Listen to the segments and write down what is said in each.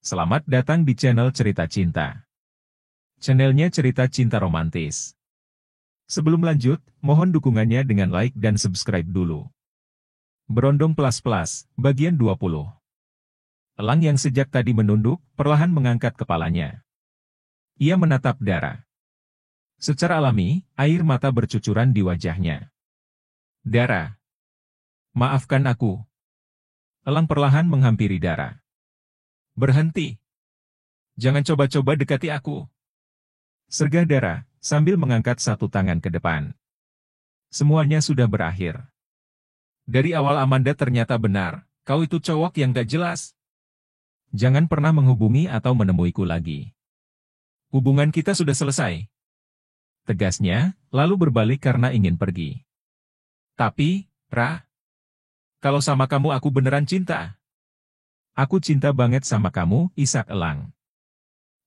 Selamat datang di channel Cerita Cinta. Channelnya cerita cinta romantis. Sebelum lanjut, mohon dukungannya dengan like dan subscribe dulu. Berondong Plus, bagian 20. Elang yang sejak tadi menunduk, perlahan mengangkat kepalanya. Ia menatap Dara. Secara alami, air mata bercucuran di wajahnya. Dara. Maafkan aku. Elang perlahan menghampiri Dara. Berhenti. Jangan coba-coba dekati aku. Sergah Dara, sambil mengangkat satu tangan ke depan. Semuanya sudah berakhir. Dari awal Amanda ternyata benar, kau itu cowok yang gak jelas. Jangan pernah menghubungi atau menemuiku lagi. Hubungan kita sudah selesai. Tegasnya, lalu berbalik karena ingin pergi. Tapi, Ra, kalau sama kamu aku beneran cinta. Aku cinta banget sama kamu, isak Elang.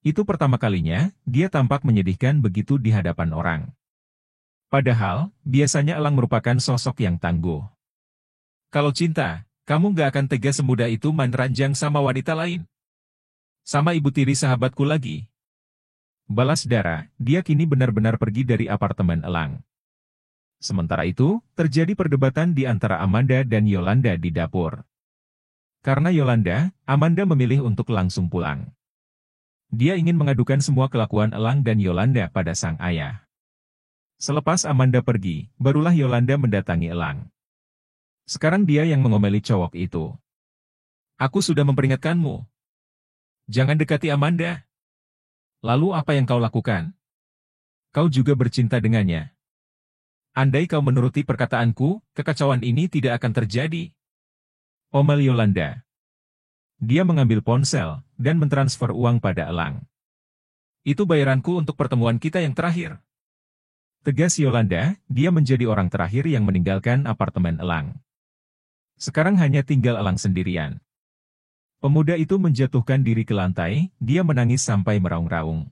Itu pertama kalinya, dia tampak menyedihkan begitu di hadapan orang. Padahal, biasanya Elang merupakan sosok yang tangguh. Kalau cinta, kamu gak akan tega semudah itu main ranjang sama wanita lain. Sama ibu tiri sahabatku lagi. Balas Dara, dia kini benar-benar pergi dari apartemen Elang. Sementara itu, terjadi perdebatan di antara Amanda dan Yolanda di dapur. Karena Yolanda, Amanda memilih untuk langsung pulang. Dia ingin mengadukan semua kelakuan Elang dan Yolanda pada sang ayah. Selepas Amanda pergi, barulah Yolanda mendatangi Elang. Sekarang dia yang mengomeli cowok itu. Aku sudah memperingatkanmu. Jangan dekati Amanda. Lalu apa yang kau lakukan? Kau juga bercinta dengannya. Andai kau menuruti perkataanku, kekacauan ini tidak akan terjadi. Omel Yolanda. Dia mengambil ponsel, dan mentransfer uang pada Elang. Itu bayaranku untuk pertemuan kita yang terakhir. Tegas Yolanda, dia menjadi orang terakhir yang meninggalkan apartemen Elang. Sekarang hanya tinggal Elang sendirian. Pemuda itu menjatuhkan diri ke lantai, dia menangis sampai meraung-raung.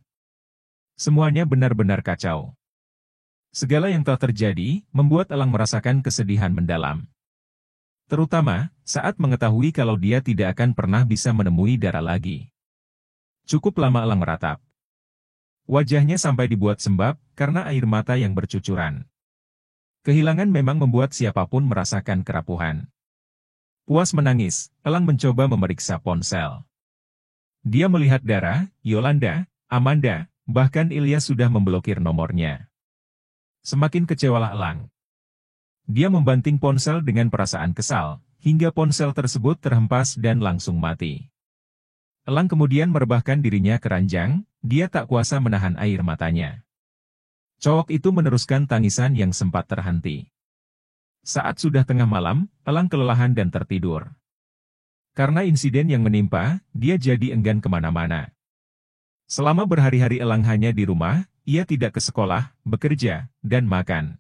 Semuanya benar-benar kacau. Segala yang telah terjadi, membuat Elang merasakan kesedihan mendalam. Terutama, saat mengetahui kalau dia tidak akan pernah bisa menemui Dara lagi. Cukup lama Elang meratap. Wajahnya sampai dibuat sembab, karena air mata yang bercucuran. Kehilangan memang membuat siapapun merasakan kerapuhan. Puas menangis, Elang mencoba memeriksa ponsel. Dia melihat Dara, Yolanda, Amanda, bahkan Ilyas sudah memblokir nomornya. Semakin kecewalah Elang. Dia membanting ponsel dengan perasaan kesal, hingga ponsel tersebut terhempas dan langsung mati. Elang kemudian merebahkan dirinya ke ranjang, dia tak kuasa menahan air matanya. Cowok itu meneruskan tangisan yang sempat terhenti. Saat sudah tengah malam, Elang kelelahan dan tertidur. Karena insiden yang menimpa, dia jadi enggan kemana-mana. Selama berhari-hari Elang hanya di rumah, ia tidak ke sekolah, bekerja, dan makan.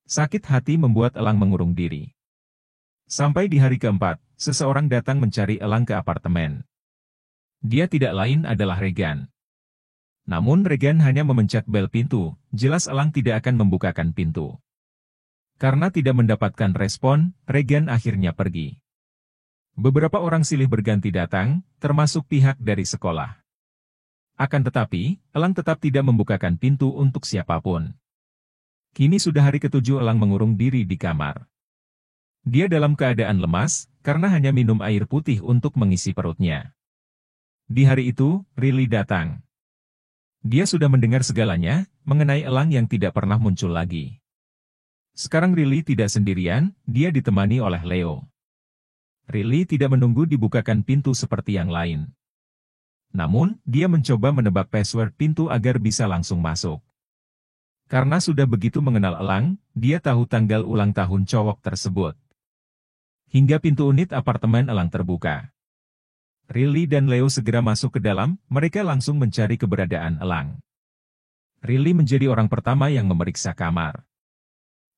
Sakit hati membuat Elang mengurung diri. Sampai di hari keempat, seseorang datang mencari Elang ke apartemen. Dia tidak lain adalah Regan. Namun Regan hanya memencet bel pintu, jelas Elang tidak akan membukakan pintu. Karena tidak mendapatkan respon, Regan akhirnya pergi. Beberapa orang silih berganti datang, termasuk pihak dari sekolah. Akan tetapi, Elang tetap tidak membukakan pintu untuk siapapun. Kini sudah hari ketujuh Elang mengurung diri di kamar. Dia dalam keadaan lemas, karena hanya minum air putih untuk mengisi perutnya. Di hari itu, Rilly datang. Dia sudah mendengar segalanya, mengenai Elang yang tidak pernah muncul lagi. Sekarang Rilly tidak sendirian, dia ditemani oleh Leo. Rilly tidak menunggu dibukakan pintu seperti yang lain. Namun, dia mencoba menebak password pintu agar bisa langsung masuk. Karena sudah begitu mengenal Elang, dia tahu tanggal ulang tahun cowok tersebut. Hingga pintu unit apartemen Elang terbuka. Rilly dan Leo segera masuk ke dalam, mereka langsung mencari keberadaan Elang. Rilly menjadi orang pertama yang memeriksa kamar.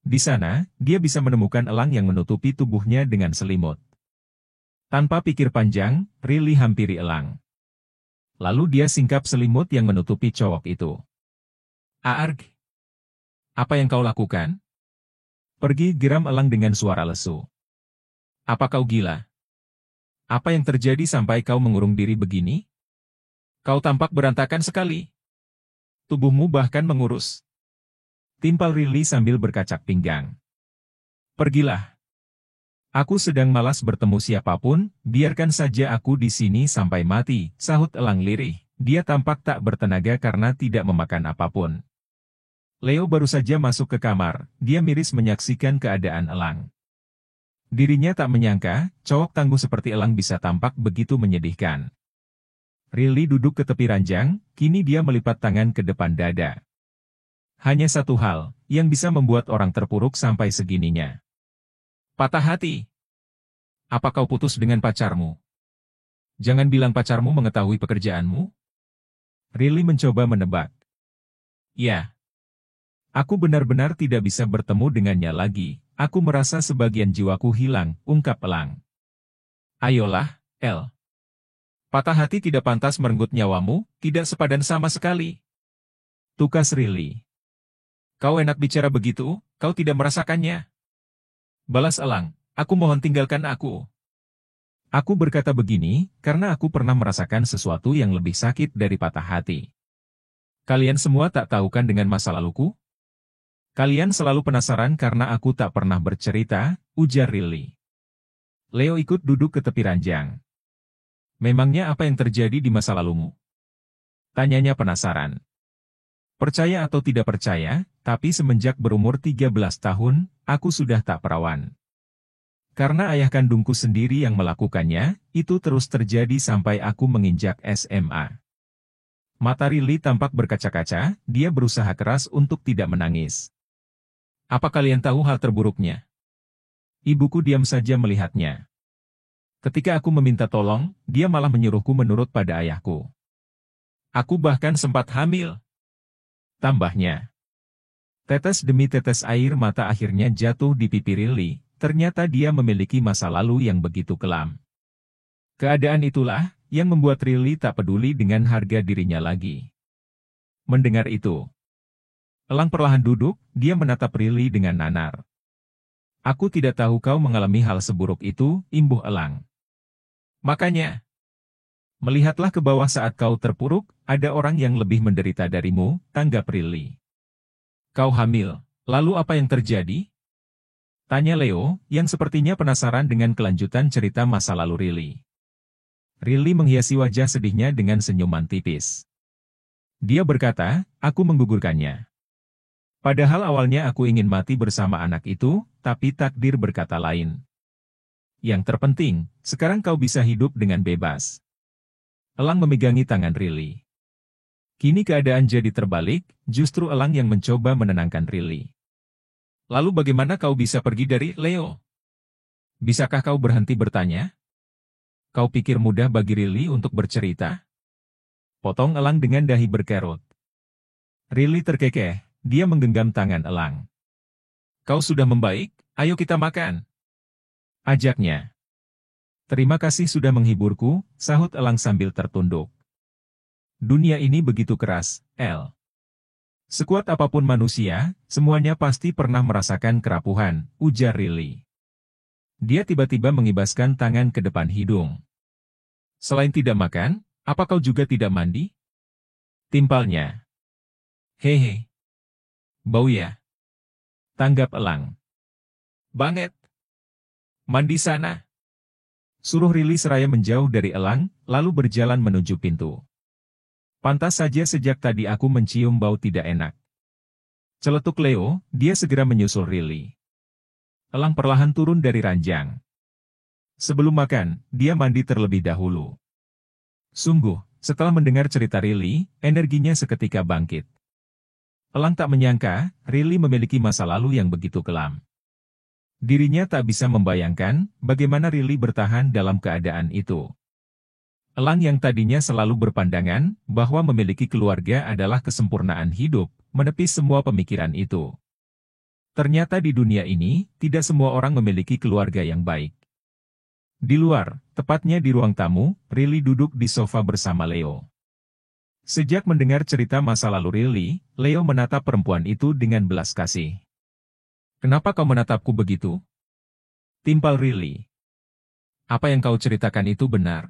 Di sana, dia bisa menemukan Elang yang menutupi tubuhnya dengan selimut. Tanpa pikir panjang, Rilly hampiri Elang. Lalu dia singkap selimut yang menutupi cowok itu. Aarg! Apa yang kau lakukan? Pergi, geram Elang dengan suara lesu. Apa kau gila? Apa yang terjadi sampai kau mengurung diri begini? Kau tampak berantakan sekali. Tubuhmu bahkan mengurus. Timpal Riley sambil berkacak pinggang. Pergilah. Aku sedang malas bertemu siapapun, biarkan saja aku di sini sampai mati, sahut Elang lirih. Dia tampak tak bertenaga karena tidak memakan apapun. Leo baru saja masuk ke kamar, dia miris menyaksikan keadaan Elang. Dirinya tak menyangka, cowok tangguh seperti Elang bisa tampak begitu menyedihkan. Riley duduk ke tepi ranjang, kini dia melipat tangan ke depan dada. Hanya satu hal, yang bisa membuat orang terpuruk sampai segininya. Patah hati. Apa kau putus dengan pacarmu? Jangan bilang pacarmu mengetahui pekerjaanmu. Riley mencoba menebak. Ya. Aku benar-benar tidak bisa bertemu dengannya lagi. Aku merasa sebagian jiwaku hilang, ungkap Elang. Ayolah, El. Patah hati tidak pantas merenggut nyawamu, tidak sepadan sama sekali. Tukas Riley. Kau enak bicara begitu, kau tidak merasakannya. Balas Elang, aku mohon tinggalkan aku. Aku berkata begini, karena aku pernah merasakan sesuatu yang lebih sakit dari patah hati. Kalian semua tak tahukan dengan masa laluku? Kalian selalu penasaran karena aku tak pernah bercerita, ujar Riley. Leo ikut duduk ke tepi ranjang. Memangnya apa yang terjadi di masa lalumu? Tanyanya penasaran. Percaya atau tidak percaya, tapi semenjak berumur 13 tahun, aku sudah tak perawan. Karena ayah kandungku sendiri yang melakukannya, itu terus terjadi sampai aku menginjak SMA. Mata Riley tampak berkaca-kaca, dia berusaha keras untuk tidak menangis. Apa kalian tahu hal terburuknya? Ibuku diam saja melihatnya. Ketika aku meminta tolong, dia malah menyuruhku menurut pada ayahku. Aku bahkan sempat hamil. Tambahnya. Tetes demi tetes air mata akhirnya jatuh di pipi Riley, ternyata dia memiliki masa lalu yang begitu kelam. Keadaan itulah yang membuat Riley tak peduli dengan harga dirinya lagi. Mendengar itu, Elang perlahan duduk, dia menatap Riley dengan nanar. Aku tidak tahu kau mengalami hal seburuk itu, imbuh Elang. Makanya, melihatlah ke bawah saat kau terpuruk, ada orang yang lebih menderita darimu, tanggap Riley. Kau hamil, lalu apa yang terjadi? Tanya Leo, yang sepertinya penasaran dengan kelanjutan cerita masa lalu Riley. Riley menghiasi wajah sedihnya dengan senyuman tipis. Dia berkata, aku menggugurkannya. Padahal awalnya aku ingin mati bersama anak itu, tapi takdir berkata lain. Yang terpenting, sekarang kau bisa hidup dengan bebas. Elang memegangi tangan Riley. Kini keadaan jadi terbalik, justru Elang yang mencoba menenangkan Riley. Lalu bagaimana kau bisa pergi dari Leo? Bisakah kau berhenti bertanya? Kau pikir mudah bagi Riley untuk bercerita? Potong Elang dengan dahi berkerut. Riley terkekeh. Dia menggenggam tangan Elang. Kau sudah membaik, ayo kita makan. Ajaknya. Terima kasih sudah menghiburku, sahut Elang sambil tertunduk. Dunia ini begitu keras, El. Sekuat apapun manusia, semuanya pasti pernah merasakan kerapuhan, ujar Riley. Dia tiba-tiba mengibaskan tangan ke depan hidung. Selain tidak makan, apa kau juga tidak mandi? Timpalnya. Hehe. Bau ya? Tanggap Elang. Banget. Mandi sana. Suruh Riley seraya menjauh dari Elang, lalu berjalan menuju pintu. Pantas saja sejak tadi aku mencium bau tidak enak. Celetuk Leo, dia segera menyusul Riley. Elang perlahan turun dari ranjang. Sebelum makan, dia mandi terlebih dahulu. Sungguh, setelah mendengar cerita Riley, energinya seketika bangkit. Elang tak menyangka, Riley memiliki masa lalu yang begitu kelam. Dirinya tak bisa membayangkan, bagaimana Riley bertahan dalam keadaan itu. Elang yang tadinya selalu berpandangan, bahwa memiliki keluarga adalah kesempurnaan hidup, menepis semua pemikiran itu. Ternyata di dunia ini, tidak semua orang memiliki keluarga yang baik. Di luar, tepatnya di ruang tamu, Riley duduk di sofa bersama Leo. Sejak mendengar cerita masa lalu Riley, Leo menatap perempuan itu dengan belas kasih. Kenapa kau menatapku begitu? Timpal Riley. Apa yang kau ceritakan itu benar.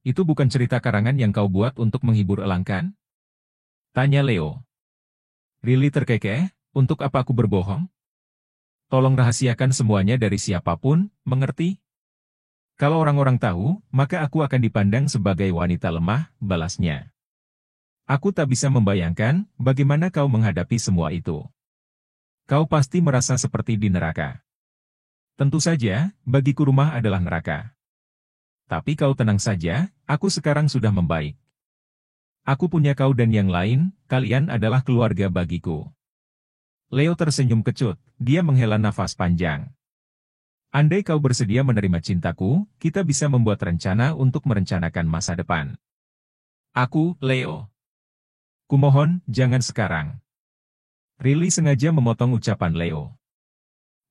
Itu bukan cerita karangan yang kau buat untuk menghibur Elang kan? Tanya Leo. Rilly terkekeh, untuk apa aku berbohong? Tolong rahasiakan semuanya dari siapapun, mengerti? Kalau orang-orang tahu, maka aku akan dipandang sebagai wanita lemah, balasnya. Aku tak bisa membayangkan bagaimana kau menghadapi semua itu. Kau pasti merasa seperti di neraka. Tentu saja, bagiku rumah adalah neraka. Tapi kau tenang saja, aku sekarang sudah membaik. Aku punya kau dan yang lain, kalian adalah keluarga bagiku. Leo tersenyum kecut, dia menghela nafas panjang. Andai kau bersedia menerima cintaku, kita bisa membuat rencana untuk merencanakan masa depan. Aku, Leo. Kumohon, jangan sekarang. Rilly sengaja memotong ucapan Leo.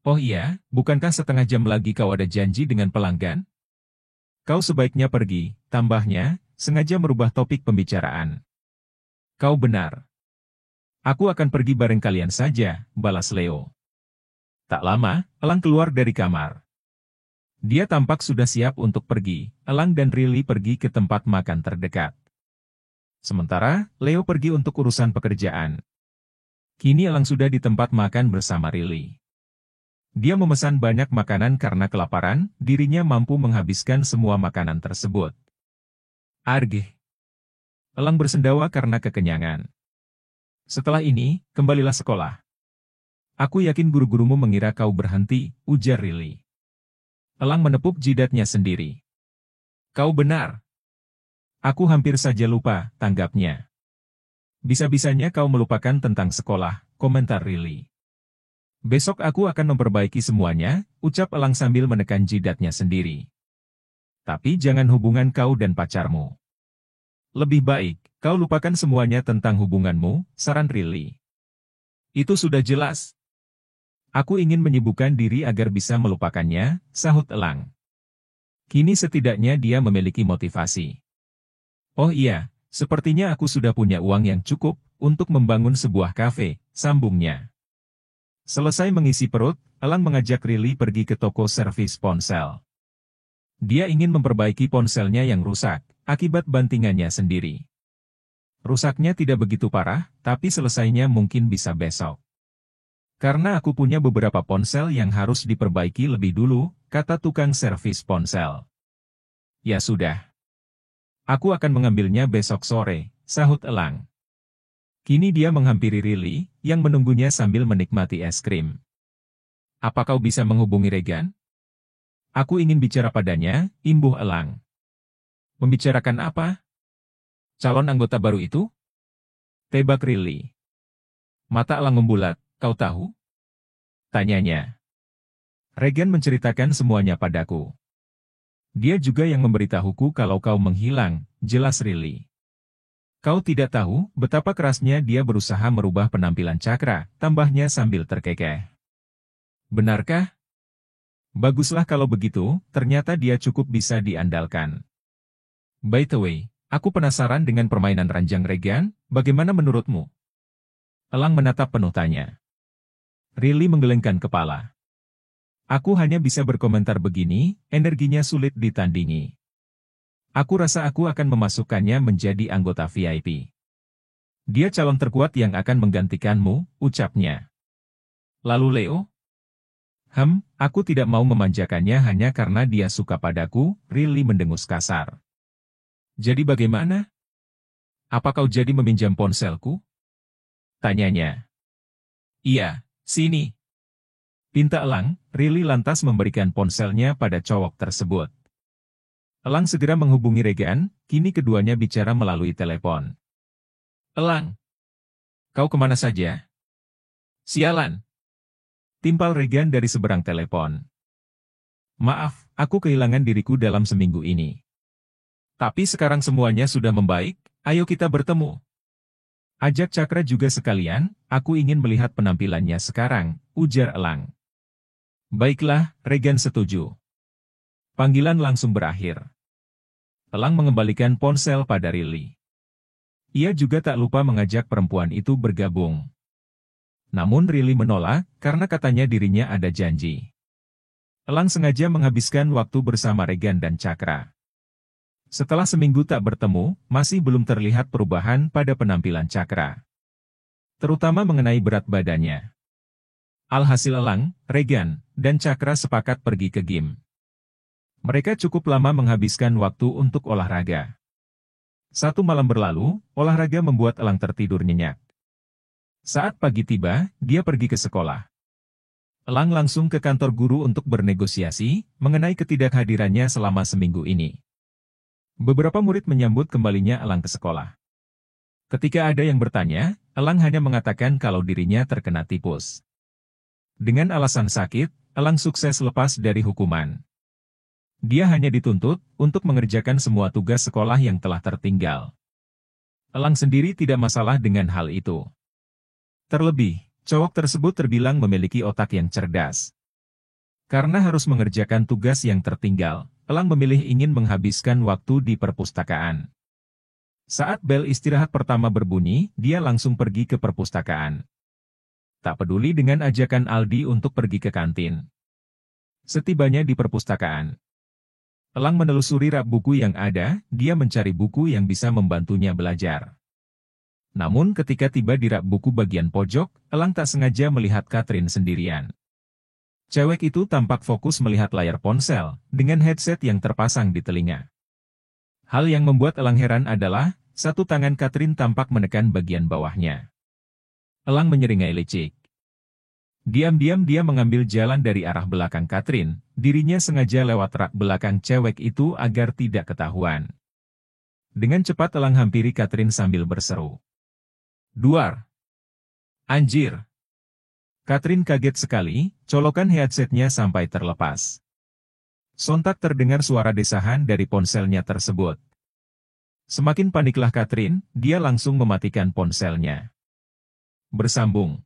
Oh iya, bukankah setengah jam lagi kau ada janji dengan pelanggan? Kau sebaiknya pergi, tambahnya, sengaja merubah topik pembicaraan. Kau benar. Aku akan pergi bareng kalian saja, balas Leo. Tak lama, Elang keluar dari kamar. Dia tampak sudah siap untuk pergi, Elang dan Rilly pergi ke tempat makan terdekat. Sementara, Leo pergi untuk urusan pekerjaan. Kini Elang sudah di tempat makan bersama Rilly. Dia memesan banyak makanan karena kelaparan, dirinya mampu menghabiskan semua makanan tersebut. Argih. Elang bersendawa karena kekenyangan. Setelah ini, kembalilah sekolah. Aku yakin guru-gurumu mengira kau berhenti, ujar Rilly. Elang menepuk jidatnya sendiri. Kau benar. Aku hampir saja lupa, tanggapnya. Bisa-bisanya kau melupakan tentang sekolah, komentar Rilly. Besok aku akan memperbaiki semuanya, ucap Elang sambil menekan jidatnya sendiri. Tapi jangan hubungan kau dan pacarmu. Lebih baik, kau lupakan semuanya tentang hubunganmu, saran Rilly. Itu sudah jelas. Aku ingin menyibukkan diri agar bisa melupakannya, sahut Elang. Kini setidaknya dia memiliki motivasi. Oh iya, sepertinya aku sudah punya uang yang cukup untuk membangun sebuah kafe, sambungnya. Selesai mengisi perut, Elang mengajak Rilly pergi ke toko servis ponsel. Dia ingin memperbaiki ponselnya yang rusak, akibat bantingannya sendiri. Rusaknya tidak begitu parah, tapi selesainya mungkin bisa besok. Karena aku punya beberapa ponsel yang harus diperbaiki lebih dulu, kata tukang servis ponsel. Ya sudah. Aku akan mengambilnya besok sore, sahut Elang. Kini dia menghampiri Rilly, yang menunggunya sambil menikmati es krim. Apa kau bisa menghubungi Regan? Aku ingin bicara padanya, imbuh Elang. Membicarakan apa? Calon anggota baru itu? Tebak Rilly. Mata Elang membulat, kau tahu? Tanyanya. Regan menceritakan semuanya padaku. Dia juga yang memberitahuku kalau kau menghilang, jelas Rilly. Kau tidak tahu betapa kerasnya dia berusaha merubah penampilan Cakra, tambahnya sambil terkekeh. Benarkah? Baguslah kalau begitu, ternyata dia cukup bisa diandalkan. By the way, aku penasaran dengan permainan ranjang Regan, bagaimana menurutmu? Elang menatap penuh tanya. Rilly menggelengkan kepala. Aku hanya bisa berkomentar begini, energinya sulit ditandingi. Aku rasa aku akan memasukkannya menjadi anggota VIP. Dia calon terkuat yang akan menggantikanmu, ucapnya. Lalu Leo? Aku tidak mau memanjakannya hanya karena dia suka padaku, Rilly mendengus kasar. Jadi bagaimana? Apa kau jadi meminjam ponselku? Tanyanya. Iya, sini. Pinta Elang, Rilly lantas memberikan ponselnya pada cowok tersebut. Elang segera menghubungi Regan, kini keduanya bicara melalui telepon. Elang, kau kemana saja? Sialan. Timpal Regan dari seberang telepon. Maaf, aku kehilangan diriku dalam seminggu ini. Tapi sekarang semuanya sudah membaik, ayo kita bertemu. Ajak Cakra juga sekalian, aku ingin melihat penampilannya sekarang, ujar Elang. Baiklah, Regan setuju. Panggilan langsung berakhir. Elang mengembalikan ponsel pada Rilly. Ia juga tak lupa mengajak perempuan itu bergabung. Namun Rilly menolak, karena katanya dirinya ada janji. Elang sengaja menghabiskan waktu bersama Regan dan Cakra. Setelah seminggu tak bertemu, masih belum terlihat perubahan pada penampilan Cakra. Terutama mengenai berat badannya. Alhasil Elang, Regan, dan Cakra sepakat pergi ke gym. Mereka cukup lama menghabiskan waktu untuk olahraga. Satu malam berlalu, olahraga membuat Elang tertidur nyenyak. Saat pagi tiba, dia pergi ke sekolah. Elang langsung ke kantor guru untuk bernegosiasi mengenai ketidakhadirannya selama seminggu ini. Beberapa murid menyambut kembalinya Elang ke sekolah. Ketika ada yang bertanya, Elang hanya mengatakan kalau dirinya terkena tipus. Dengan alasan sakit, Elang sukses lepas dari hukuman. Dia hanya dituntut untuk mengerjakan semua tugas sekolah yang telah tertinggal. Elang sendiri tidak masalah dengan hal itu. Terlebih, cowok tersebut terbilang memiliki otak yang cerdas. Karena harus mengerjakan tugas yang tertinggal, Elang memilih ingin menghabiskan waktu di perpustakaan. Saat bel istirahat pertama berbunyi, dia langsung pergi ke perpustakaan. Tak peduli dengan ajakan Aldi untuk pergi ke kantin. Setibanya di perpustakaan, Elang menelusuri rak buku yang ada, dia mencari buku yang bisa membantunya belajar. Namun ketika tiba di rak buku bagian pojok, Elang tak sengaja melihat Catherine sendirian. Cewek itu tampak fokus melihat layar ponsel, dengan headset yang terpasang di telinga. Hal yang membuat Elang heran adalah, satu tangan Catherine tampak menekan bagian bawahnya. Elang menyeringai licik. Diam-diam dia mengambil jalan dari arah belakang Catherine, dirinya sengaja lewat rak belakang cewek itu agar tidak ketahuan. Dengan cepat Elang hampiri Catherine sambil berseru. "Duar! Anjir!" Catherine kaget sekali, colokan headsetnya sampai terlepas. Sontak terdengar suara desahan dari ponselnya tersebut. Semakin paniklah Catherine, dia langsung mematikan ponselnya. Bersambung.